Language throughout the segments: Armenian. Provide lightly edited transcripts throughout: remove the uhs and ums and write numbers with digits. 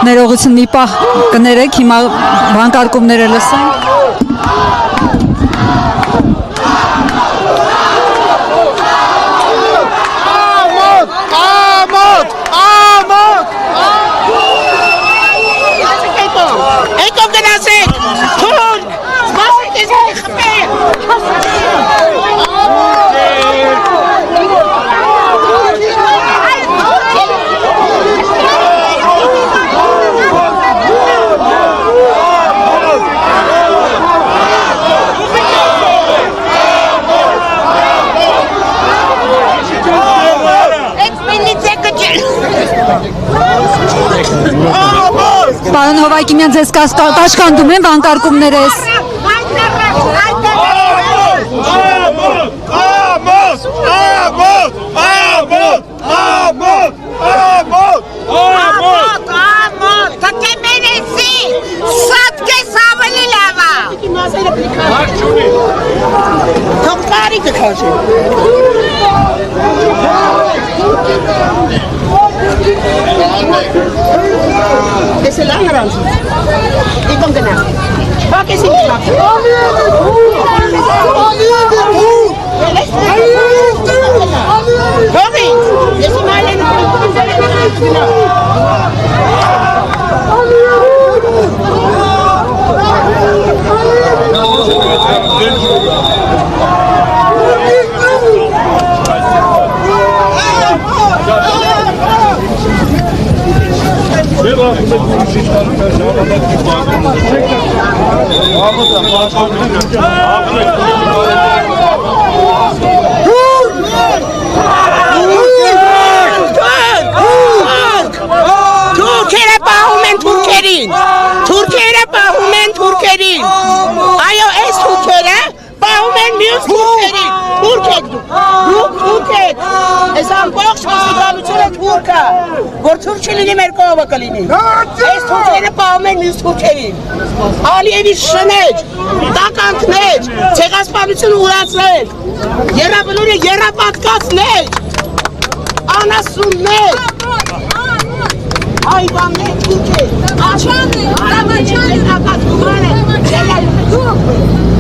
ներողություն մի պահ կներեք, հիմա վանկարկումները լսենք։ Պարոն Հովակիմյան, ձեզ կաշկանդում են վանկարկումներես։ Ese la naranja. ¿Y con qué nada? ¿Para qué significa? Որթուրքելինի մեր կողմը կլինի։ Այս թուրքերը պահում են մյուս թուրքերին։ Ալիևի շներ, տականքներ, ցեղասպանությունը ուրացրել, երաբնուրը երապատկացնել, անասուններ, հայվաններ թուրքեր, աչաններ,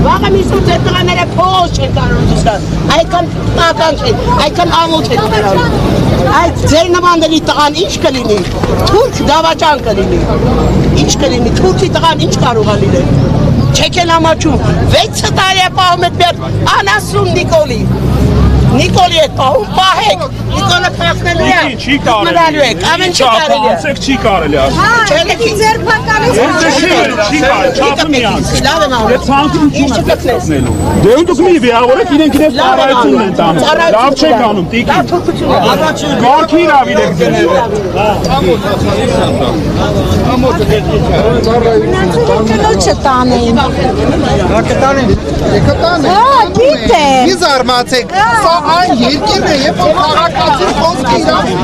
վաղը միսու ձեր տղաները փողոց չեն կարող դուստան, այդքան տականք են, այդքան ամոթ են նրան։ Այդ ձեր նմանների տղան ինչ կլինի, թուրք դավաճան կլինի, ինչ կլինի, թուրքի տղան ինչ կարող է լինել, չեք են ամաչում, 6 տարի է պահում էդ մեր անասուն Նիկոլի էդ պահում, պահեք, Նիկոլը պախնելու է, մնալու եք, ամեն չի կարելի է։ Չի կարելի է։ Չելեքի ձեր պակալես։ Չի կարելի, չափը մի անց։ Լավ եմ անում։ Այդ ցանկում ինչ կտեսնելու։ Դե դուք մի վիավորեք իրենք իրենց ծառայությունն են տանում։ Լավ չեք անում, տիկին։ Գորքի իրավին եք դնել։ Կնոջը տանեին։ Գիտե։ Մի զարմացեք, սա այն երկիրն է, երբ որ քաղաքացի խոսքը իրավունք